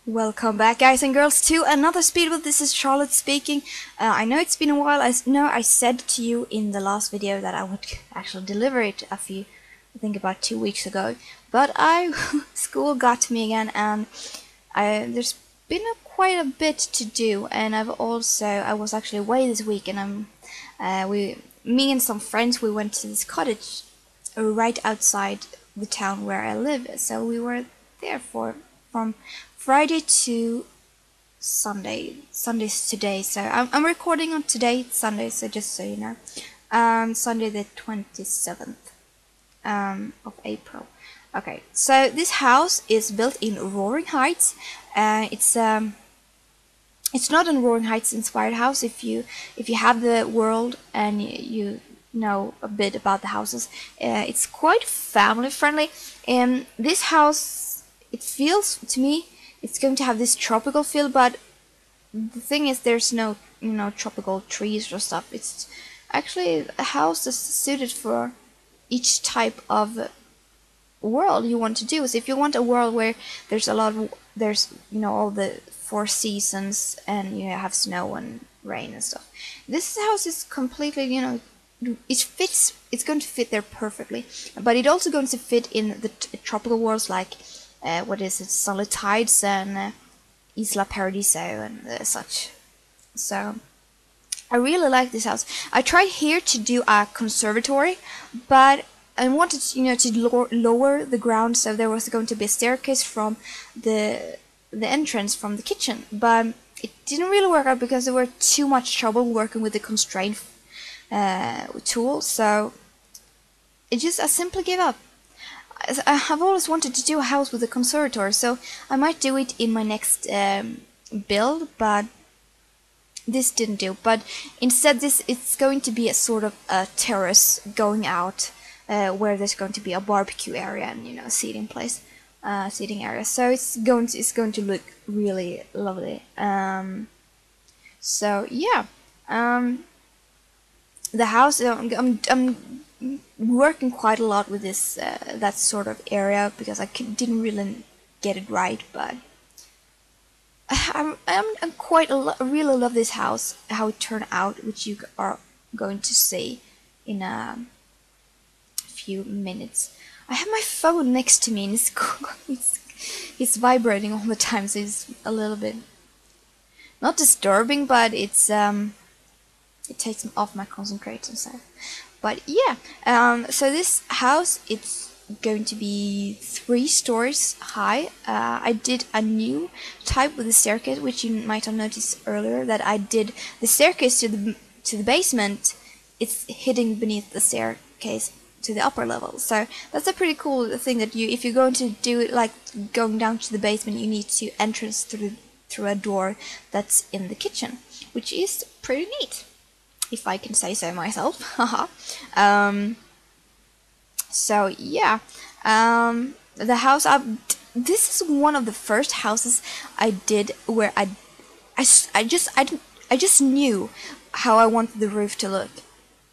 Welcome back, guys and girls, to another Speedbuild. This is Charlotte speaking. I know it's been a while. I know I said to you in the last video that I would actually deliver it I think about 2 weeks ago. But school got to me again, and there's been quite a bit to do. And I was actually away this week, and me and some friends, we went to this cottage right outside the town where I live. So we were there from Friday to Sunday. Sunday's today, so I'm recording on today, it's Sunday, so just so you know. Sunday the 27th of April. Okay, so this house is built in Roaring Heights. It's not a Roaring Heights inspired house. If you have the world and you know a bit about the houses, it's quite family friendly. And this house, it feels to me, it's going to have this tropical feel, but the thing is there's no tropical trees or stuff. It's actually a house that's suited for each type of world you want to do. So if you want a world where there's all the 4 seasons and you have snow and rain and stuff, this house is completely, it's going to fit there perfectly. But it also going to fit in the tropical worlds like Solid Tides and Isla Paradiso and such. So I really like this house. I tried here to do a conservatory, but I wanted to lower the ground, so there was going to be a staircase from the entrance from the kitchen, but it didn't really work out because there were too much trouble working with the constraint tool. So I simply gave up. I have always wanted to do a house with a conservatory, so I might do it in my next build, but this didn't do. But instead, it's going to be a sort of a terrace going out, where there's going to be a barbecue area and seating area. So it's going to look really lovely. So yeah, the house. I'm working quite a lot with this that sort of area because I didn't really get it right, but I really love this house, how it turned out, which you are going to see in a few minutes. I have my phone next to me and it's vibrating all the time, so it's a little bit not disturbing, but it takes off my concentration. But yeah, so this house, it's going to be 3 stories high. I did a new type with the staircase, which you might have noticed earlier, that I did the staircase to the basement. It's hidden beneath the staircase to the upper level. So that's a pretty cool thing, that if you're going to do it like going down to the basement, you need to entrance through a door that's in the kitchen, which is pretty neat, if I can say so myself. So yeah, the house. This is one of the first houses I did where I just knew how I wanted the roof to look,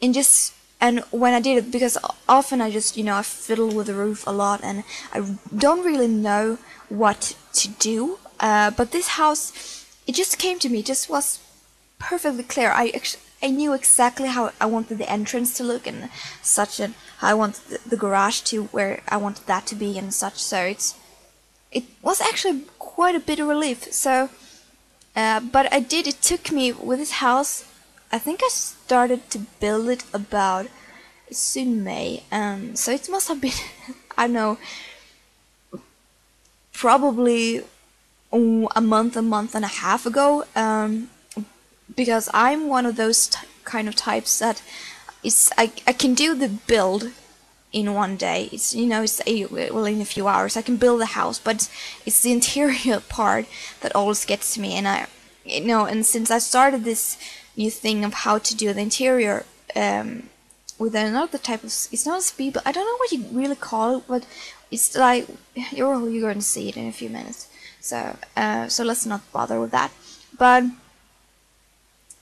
and when I did it, because often I I fiddle with the roof a lot and I don't really know what to do. But this house, it just came to me. It just was perfectly clear. I knew exactly how I wanted the entrance to look and such, and how I wanted the garage to, where I wanted that to be and such. So it was actually quite a bit of relief. So, but it took me with this house. I think I started to build it about soon May, so it must have been I don't know, probably a month and a half ago. Because I'm one of those kind of types that I can do the build in one day. It's in a few hours I can build the house, but it's the interior part that always gets to me. And and since I started this new thing of how to do the interior with another type of, it's not a speed, but I don't know what you really call it, but it's like you're going to see it in a few minutes. So so let's not bother with that. But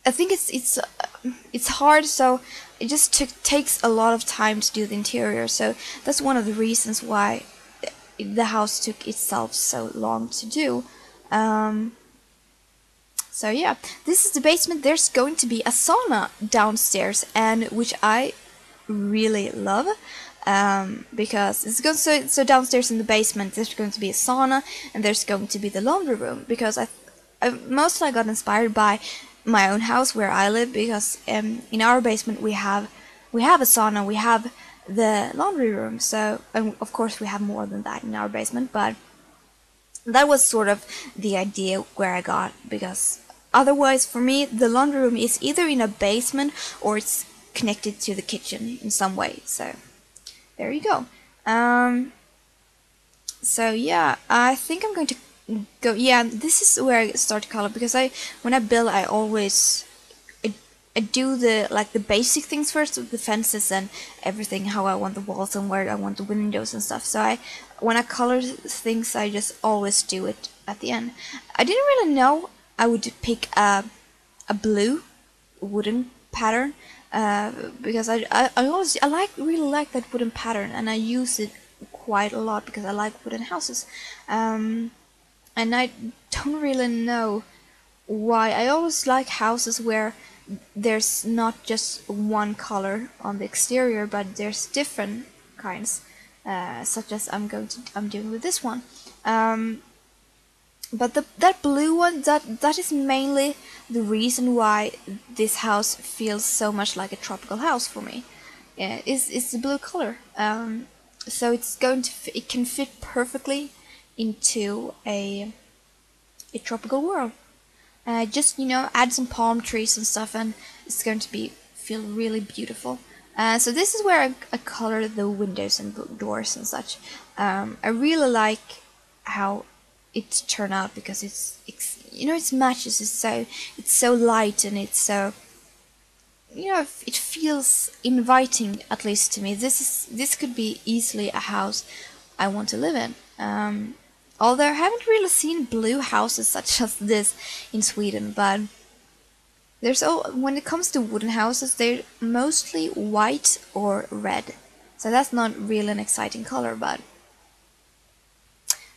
I think it's hard, so it just takes a lot of time to do the interior. So that's one of the reasons why the house took itself so long to do. So yeah, this is the basement. There's going to be a sauna downstairs, and which I really love, because it's going so downstairs in the basement there's going to be a sauna, and there's going to be the laundry room, because I mostly got inspired by my own house where I live, because in our basement we have a sauna, we have the laundry room, so of course we have more than that in our basement, but that was sort of the idea where I got, because otherwise for me the laundry room is either in a basement or it's connected to the kitchen in some way. So there you go. So yeah, I think I'm going to go. Yeah, this is where I start to color, because when I build, I always I do the basic things first, with the fences and everything, how I want the walls and where I want the windows and stuff. So when I color things, I just always do it at the end. I didn't really know I would pick a blue wooden pattern, because I really like that wooden pattern, and I use it quite a lot because I like wooden houses. And I don't really know why. I always like houses where there's not just one color on the exterior, but there's different kinds, such as I'm doing with this one. But that blue one, that is mainly the reason why this house feels so much like a tropical house for me. It's the blue color. So it can fit perfectly into a tropical world. Just add some palm trees and stuff, and it's going to feel really beautiful. So this is where I color the windows and doors and such. I really like how it turned out, because it matches. It's so light, and it's so it feels inviting, at least to me. This could be easily a house I want to live in. Although I haven't really seen blue houses such as this in Sweden, but when it comes to wooden houses, they're mostly white or red. So that's not really an exciting color, but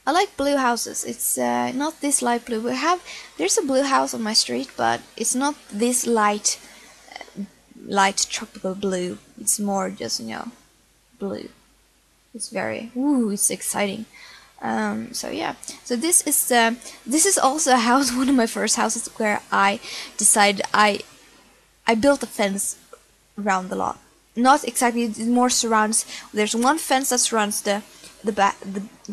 I like blue houses. It's not this light blue. There's a blue house on my street, but it's not this light tropical blue. It's more just blue. It's it's exciting. So yeah, so this is also a house, one of my first houses, where I decided I built a fence around the lot. Not exactly, it more surrounds. There's one fence that surrounds the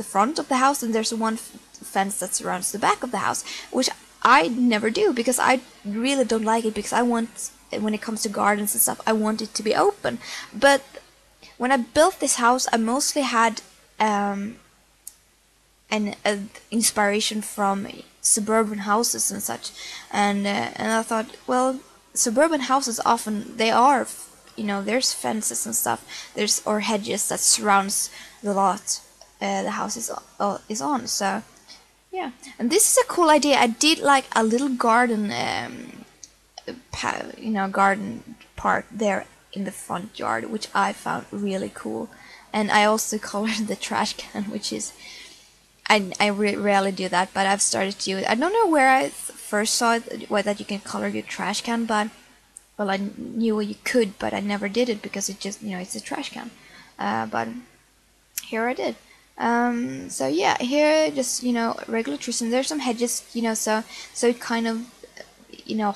front of the house, and there's one fence that surrounds the back of the house, which I never do, because I really don't like it, because I want, when it comes to gardens and stuff, I want it to be open. But when I built this house, I mostly had an inspiration from suburban houses and such, and I thought, well, suburban houses often they are, there's fences and stuff, or hedges that surrounds the lot the house is on. So yeah, and this is a cool idea. I did like a little garden, garden part there in the front yard, which I found really cool. And I also colored the trash can, which is I rarely do that, but I've started to do it. I don't know where I first saw it, that you can color your trash can, but well, I knew you could, but I never did it, because it just it's a trash can. But here I did. So yeah, here just regular trees, and there's some hedges, so it kind of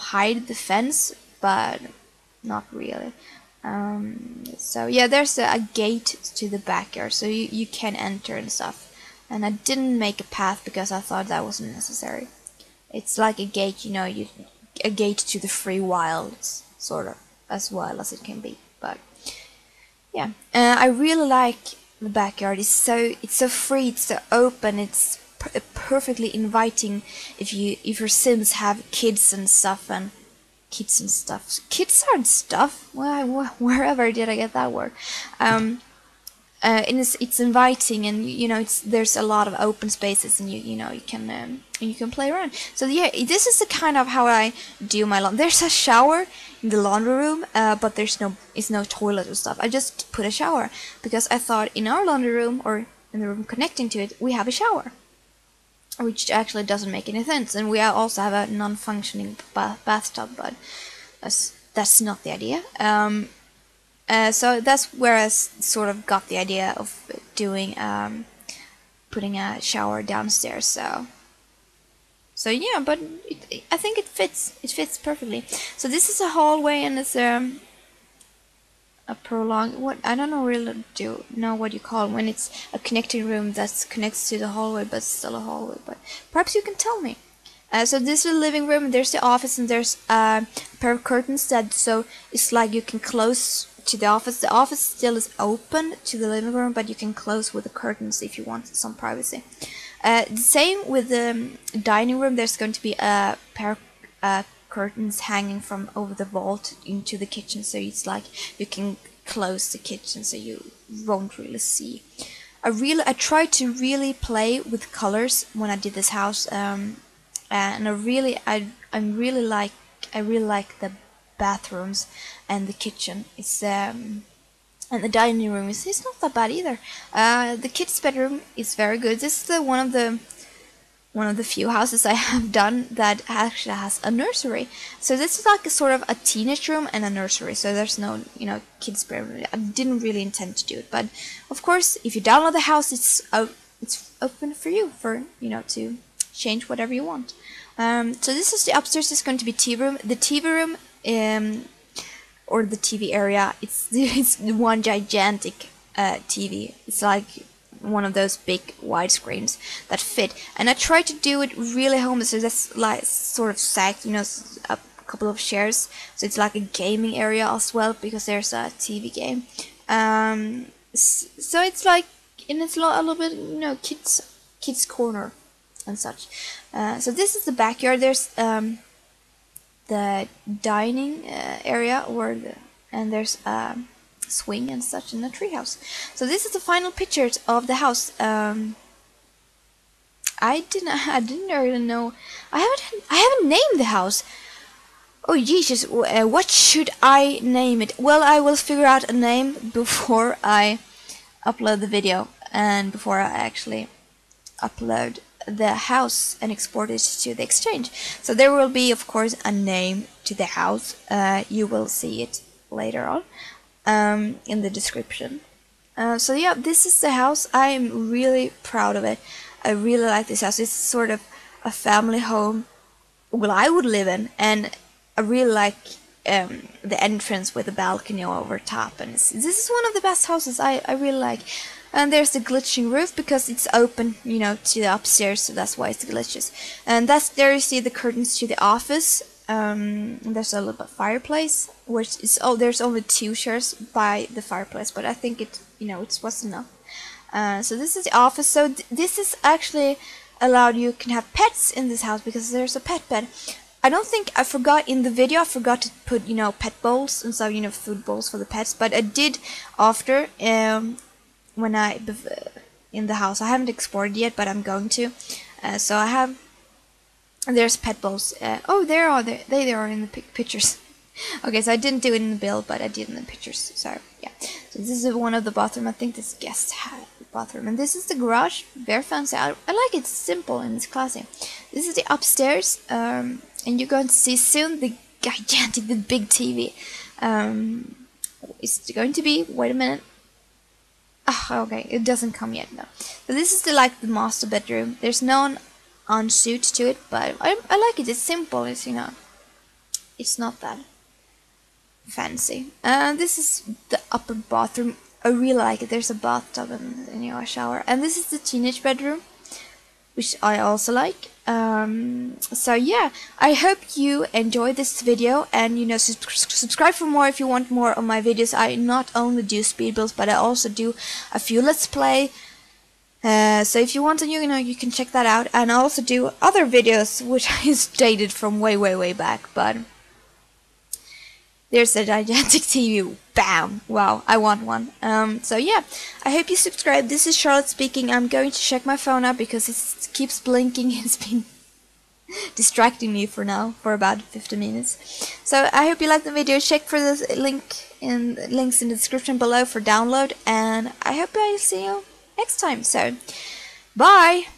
hide the fence, but not really. So yeah, there's a gate to the backyard, so you can enter and stuff. And I didn't make a path because I thought that wasn't necessary. It's like a gate, a gate to the free wilds, sort of, as wild as it can be. But yeah, I really like the backyard. It's so free, it's so open, it's perfectly inviting if your Sims have kids and stuff. Kids aren't stuff. Wherever did I get that word? And it's inviting, and there's a lot of open spaces, and you can play around. So yeah, this is the kind of how I do my laundry. There's a shower in the laundry room, but there's no toilet or stuff. I just put a shower because I thought in our laundry room, or in the room connecting to it, we have a shower. which actually doesn't make any sense. And we also have a non-functioning bathtub, but that's not the idea. So that's where I sort of got the idea of doing putting a shower downstairs. So yeah, but I think it fits perfectly. So this is a hallway, and it's a prolonged, what I don't know really know what you call it when it's a connecting room that connects to the hallway but still a hallway, but perhaps you can tell me. So this is the living room, and there's the office, and there's a pair of curtains so it's like you can close to the office. The office still is open to the living room, but you can close with the curtains if you want some privacy. The same with the dining room. There's going to be a pair of curtains hanging from over the vault into the kitchen, so it's like you can close the kitchen so you won't really see. I tried to really play with colors when I did this house, and I really like the bathrooms and the kitchen. It's and the dining room is not that bad either. The kids' bedroom is very good. This is one of the few houses I have done that actually has a nursery. So this is like a sort of a teenage room and a nursery. So there's no kids' bedroom. I didn't really intend to do it, but of course, if you download the house, it's open for you to change whatever you want. So this is the upstairs. Is going to be TV room. The TV room, or the TV area, it's one gigantic TV. It's like one of those big widescreens that fit, and I tried to do it really homely, so that's like sort of sagged, a couple of chairs, so it's like a gaming area as well because there's a TV game. So it's like, and it's a little bit kids corner and such. So this is the backyard. There's the dining area, and there's a swing and such in the treehouse. So this is the final pictures of the house. I didn't really know. I haven't named the house. Oh Jesus! What should I name it? Well, I will figure out a name before I upload the video and before I actually upload the house and export it to the exchange. So there will be, of course, a name to the house. You will see it later on in the description. So yeah, this is the house. I am really proud of it. I really like this house. It's sort of a family home, well, I would live in, and I really like the entrance with the balcony over top, and this is one of the best houses I really like. And there's the glitching roof because it's open, to the upstairs, so that's why it's glitches. And there you see the curtains to the office. There's a little fireplace, which is there's only 2 chairs by the fireplace, but I think it was enough. So this is the office. So this is actually allowed. You can have pets in this house because there's a pet bed. I don't think I forgot in the video. I forgot to put pet bowls and stuff, food bowls for the pets, but I did after. When in the house, I haven't exported yet, but I'm going to. So I have. There's pet bowls. Oh, there are they are in the pictures. Okay, so I didn't do it in the build, but I did in the pictures. So yeah. So this is one of the bathroom. I think this guest bathroom, and this is the garage. Very fancy. I like it. It's simple and it's classy. This is the upstairs, and you're going to see soon the gigantic, the big TV. It's going to be. Wait a minute. Oh, okay, it doesn't come yet, no. So this is the master bedroom. There's no ensuite to it, but I like it. It's simple. It's it's not that fancy. This is the upper bathroom. I really like it. There's a bathtub and a shower. And this is the teenage bedroom, which I also like. So yeah, I hope you enjoyed this video, and subscribe for more if you want more of my videos. I not only do speed builds, but I also do a few let's play. So if you want to, you can check that out, and I also do other videos which is dated from way back. But there's a gigantic TV. Bam! Wow, I want one. So yeah, I hope you subscribe. This is Charlotte speaking. I'm going to check my phone up because it keeps blinking. It's been distracting me for about 50 minutes. So I hope you liked the video. Check for the links in the description below for download, and I hope I see you next time. So bye.